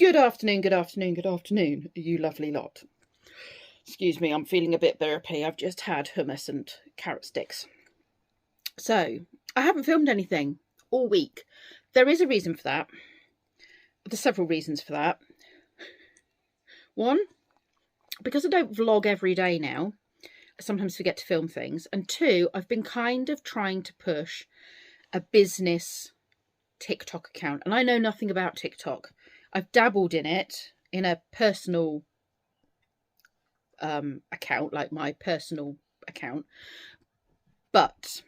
Good afternoon, good afternoon, good afternoon, you lovely lot. Excuse me, I'm feeling a bit burpy. I've just had hummus and carrot sticks. So, I haven't filmed anything all week. There is a reason for that. There's several reasons for that. One, because I don't vlog every day now, I sometimes forget to film things. And two, I've been kind of trying to push a business TikTok account. And I know nothing about TikTok. I've dabbled in it in a personal account, like my personal account, but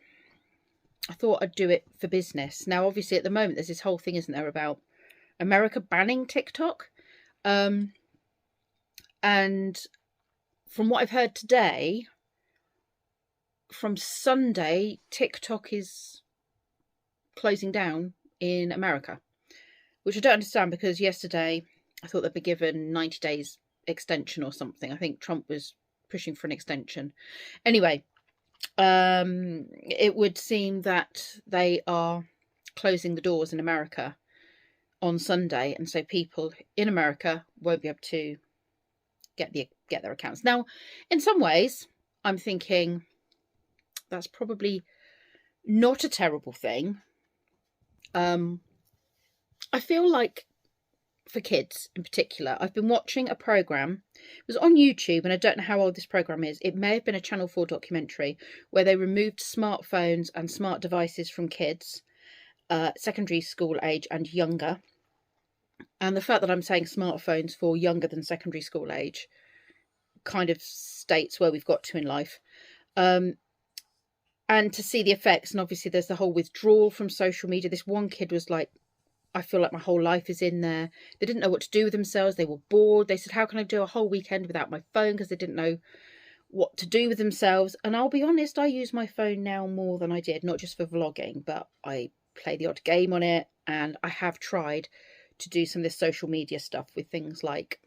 I thought I'd do it for business. Now, obviously, at the moment, there's this whole thing, isn't there, about America banning TikTok. And from what I've heard today, from Sunday, TikTok is closing down in America, which I don't understand, because yesterday I thought they'd be given 90 days extension or something. I think Trump was pushing for an extension. Anyway, it would seem that they are closing the doors in America on Sunday, and so people in America won't be able to get their accounts. Now, in some ways, I'm thinking that's probably not a terrible thing. I feel like for kids in particular, I've been watching a programme. It was on YouTube, and I don't know how old this programme is. It may have been a Channel 4 documentary where they removed smartphones and smart devices from kids, secondary school age and younger. And the fact that I'm saying smartphones for younger than secondary school age kind of states where we've got to in life. And to see the effects, and obviously there's the whole withdrawal from social media. This one kid was like, I feel like my whole life is in there. They didn't know what to do with themselves. They were bored. They said, how can I do a whole weekend without my phone? Because they didn't know what to do with themselves. And I'll be honest, I use my phone now more than I did, not just for vlogging, but I play the odd game on it. And I have tried to do some of this social media stuff with things like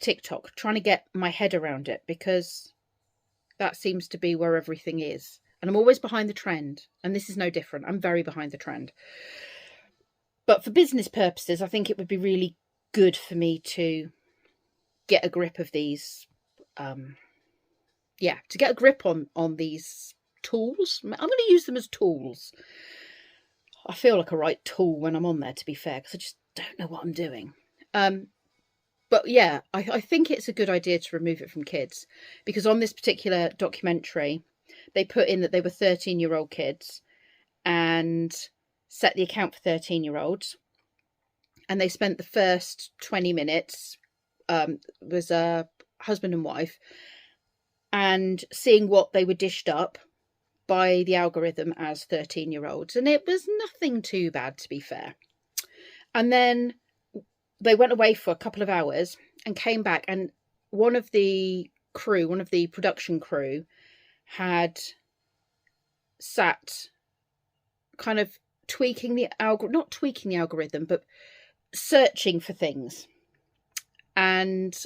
TikTok, trying to get my head around it, because that seems to be where everything is. And I'm always behind the trend, and this is no different. I'm very behind the trend. But for business purposes, I think it would be really good for me to get a grip of these, to get a grip on these tools. I'm going to use them as tools. I feel like a right tool when I'm on there, to be fair, because I just don't know what I'm doing. But yeah, I think it's a good idea to remove it from kids, because on this particular documentary, they put in that they were 13-year-old kids and set the account for 13-year-olds. And they spent the first 20 minutes, was a husband and wife, and seeing what they were dished up by the algorithm as 13-year-olds. And it was nothing too bad, to be fair. And then they went away for a couple of hours and came back, and one of the production crew had sat kind of not tweaking the algorithm, but searching for things. And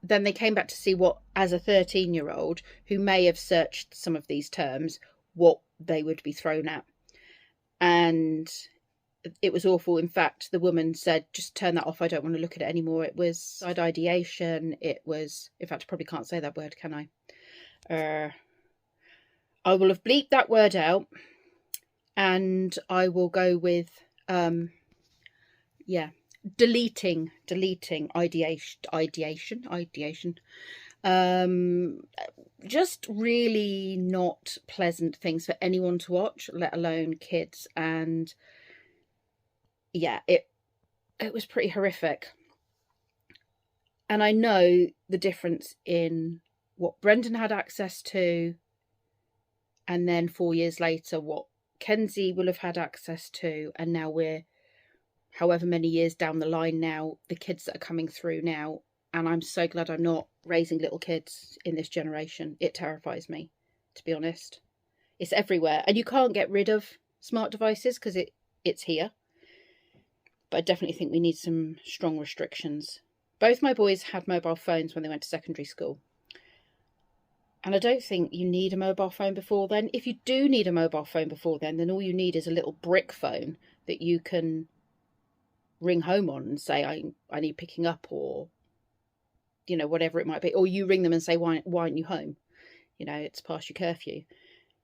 then they came back to see what, as a 13-year-old who may have searched some of these terms, what they would be thrown at. And it was awful. In fact, the woman said, just turn that off. I don't want to look at it anymore. It was side ideation. It was, in fact, I probably can't say that word, can I? I will have bleeped that word out, and I will go with, deleting ideation. Just really not pleasant things for anyone to watch, let alone kids. And yeah, it was pretty horrific. And I know the difference in what Brendan had access to, and then 4 years later what Kenzie will have had access to, and now we're however many years down the line now, the kids that are coming through now. And I'm so glad I'm not raising little kids in this generation. It terrifies me, to be honest. It's everywhere, and you can't get rid of smart devices because it's here. But I definitely think we need some strong restrictions. Both my boys had mobile phones when they went to secondary school. And I don't think you need a mobile phone before then. If you do need a mobile phone before then all you need is a little brick phone that you can ring home on and say, I need picking up, or, you know, whatever it might be. Or you ring them and say, why aren't you home? You know, it's past your curfew.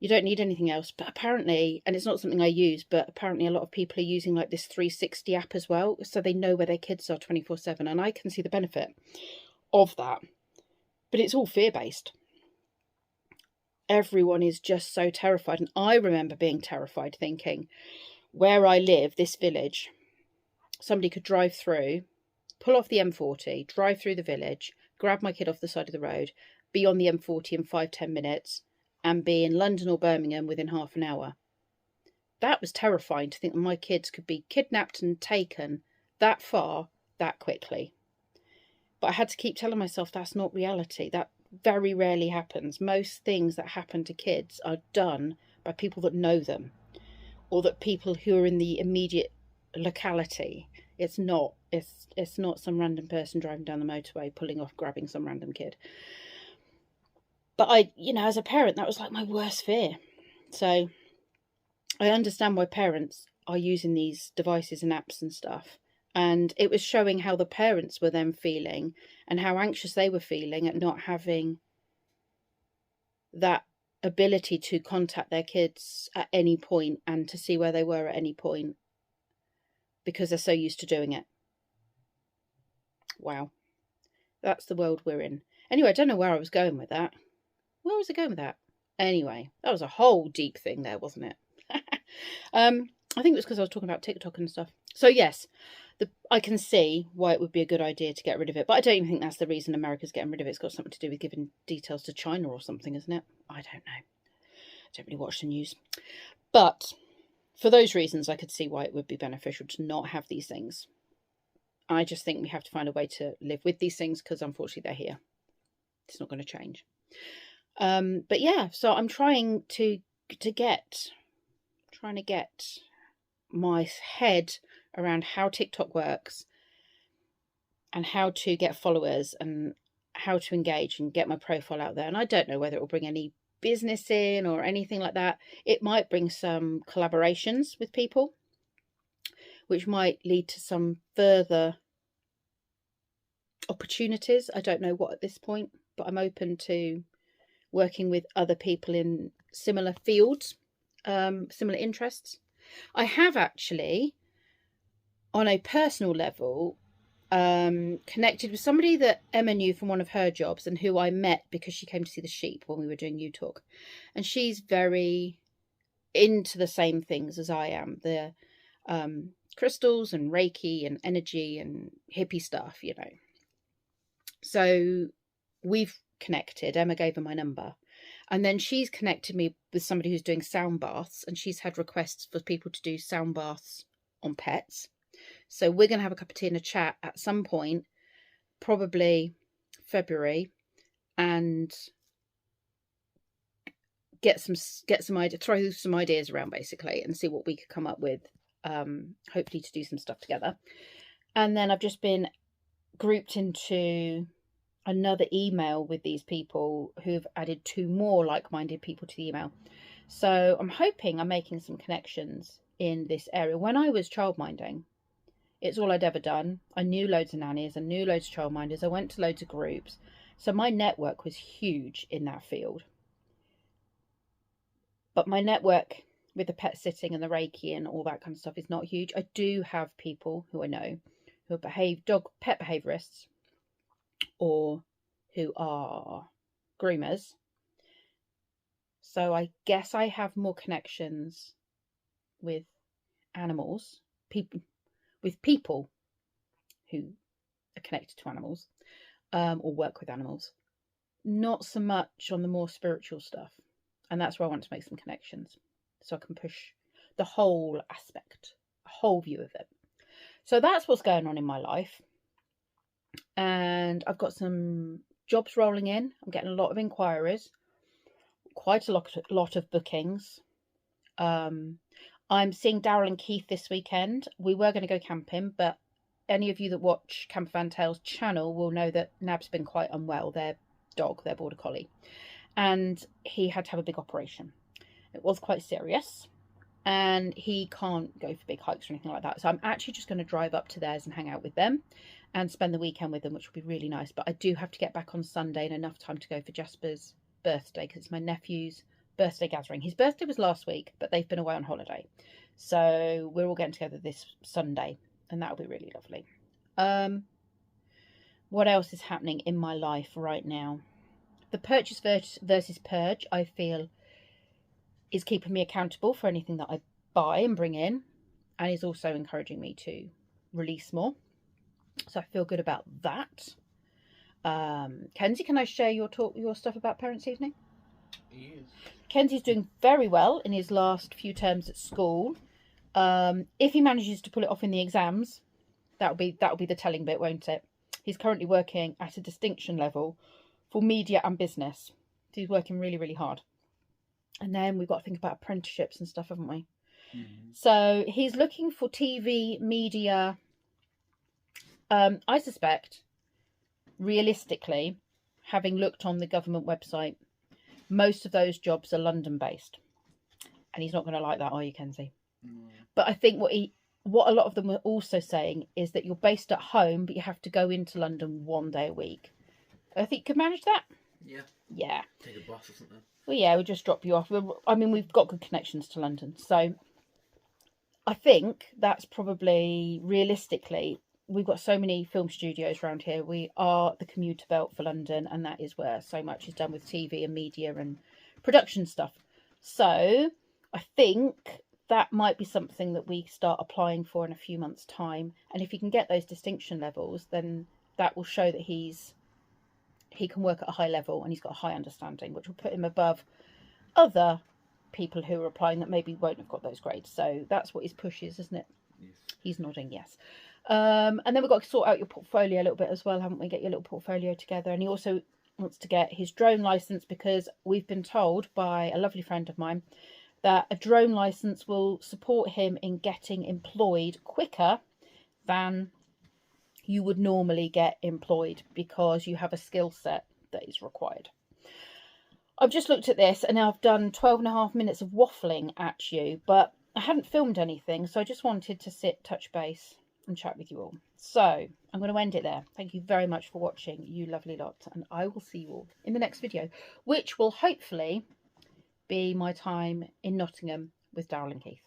You don't need anything else. But apparently, and it's not something I use, but apparently a lot of people are using like this 360 app as well. So they know where their kids are 24/7. And I can see the benefit of that. But it's all fear-based. Everyone is just so terrified. And I remember being terrified, thinking, where I live, this village, somebody could drive through, pull off the M40, drive through the village, grab my kid off the side of the road, be on the M40 in 5-10 minutes, and be in London or Birmingham within half an hour. That was terrifying, to think that my kids could be kidnapped and taken that far, that quickly. But I had to keep telling myself that's not reality. That very rarely happens. Most things that happen to kids are done by people that know them, or that people who are in the immediate locality. It's not some random person driving down the motorway, pulling off, grabbing some random kid. But I, you know, as a parent, that was like my worst fear. So I understand why parents are using these devices and apps and stuff. And it was showing how the parents were then feeling and how anxious they were feeling at not having that ability to contact their kids at any point and to see where they were at any point, because they're so used to doing it. Wow. That's the world we're in. Anyway, I don't know where I was going with that. Where was I going with that? Anyway, that was a whole deep thing there, wasn't it? I think it was because I was talking about TikTok and stuff. So yes, I can see why it would be a good idea to get rid of it. But I don't even think that's the reason America's getting rid of it. It's got something to do with giving details to China or something, isn't it? I don't know. I don't really watch the news. But for those reasons, I could see why it would be beneficial to not have these things. I just think we have to find a way to live with these things, because unfortunately they're here. It's not going to change. But yeah, so I'm trying to get my head around how TikTok works and how to get followers and how to engage and get my profile out there. And I don't know whether it will bring any business in or anything like that. It might bring some collaborations with people, which might lead to some further opportunities. I don't know what at this point, but I'm open to working with other people in similar fields, similar interests. I have actually, on a personal level, connected with somebody that Emma knew from one of her jobs and who I met because she came to see the sheep when we were doing U-Talk. And she's very into the same things as I am. The crystals and Reiki and energy and hippie stuff, you know. So we've connected. Emma gave her my number. And then she's connected me with somebody who's doing sound baths, and she's had requests for people to do sound baths on pets. So we're going to have a cup of tea and a chat at some point, probably February, and get some idea, throw some ideas around basically, and see what we could come up with. Hopefully to do some stuff together. And then I've just been grouped into another email with these people who've added 2 more like-minded people to the email. So I'm hoping I'm making some connections in this area. When I was childminding, it's all I'd ever done. I knew loads of nannies, I knew loads of childminders, I went to loads of groups. So my network was huge in that field. But my network with the pet sitting and the Reiki and all that kind of stuff is not huge. I do have people who I know who are pet behaviorists, or who are groomers. So I guess I have more connections with animals, people who are connected to animals, or work with animals. Not so much on the more spiritual stuff. And that's where I want to make some connections, so I can push the whole aspect, a whole view of it. So that's what's going on in my life. And I've got some jobs rolling in. I'm getting a lot of inquiries, quite a lot of bookings. I'm seeing Daryl and Keith this weekend. We were going to go camping, but any of you that watch Camper Van Tales channel will know that Nab's been quite unwell, their dog, their border collie, and he had to have a big operation. It was quite serious. and he can't go for big hikes or anything like that. So I'm actually just going to drive up to theirs and hang out with them and spend the weekend with them, which will be really nice. But I do have to get back on Sunday in enough time to go for Jasper's birthday, because it's my nephew's birthday gathering. His birthday was last week, but they've been away on holiday. So we're all getting together this Sunday, and that'll be really lovely. What else is happening in my life right now? The purchase versus purge, I feel, is keeping me accountable for anything that I buy and bring in, and is also encouraging me to release more. So I feel good about that. Kenzie, can I share your stuff about Parents' Evening? Yes. Kenzie's doing very well in his last few terms at school. If he manages to pull it off in the exams, that'll be the telling bit, won't it? He's currently working at a distinction level for media and business. So he's working really, really hard. And then we've got to think about apprenticeships and stuff, haven't we? Mm-hmm. So he's looking for TV, media. I suspect, realistically, having looked on the government website, most of those jobs are London based. And he's not going to like that, are you, Kenzie? No. But I think what a lot of them are also saying is that you're based at home, but you have to go into London 1 day a week. I think you could manage that. Yeah. Yeah. Take a bus or something. Well, yeah, we'll just drop you off. I mean, we've got good connections to London. So I think that's probably, realistically, we've got so many film studios around here. We are the commuter belt for London, and that is where so much is done with TV and media and production stuff. So I think that might be something that we start applying for in a few months' time. And if he can get those distinction levels, then that will show that he can work at a high level and he's got a high understanding, which will put him above other people who are applying that maybe won't have got those grades. So that's what his push is, isn't it? Yes. He's nodding yes. And then we've got to sort out your portfolio a little bit as well, haven't we? Get your little portfolio together. And he also wants to get his drone license, because we've been told by a lovely friend of mine that a drone license will support him in getting employed quicker than you would normally get employed, because you have a skill set that is required. I've just looked at this and I've done 12.5 minutes of waffling at you, but I hadn't filmed anything, so I just wanted to sit, touch base and chat with you all. So I'm going to end it there. Thank you very much for watching, you lovely lot, and I will see you all in the next video, which will hopefully be my time in Nottingham with Daryl and Keith.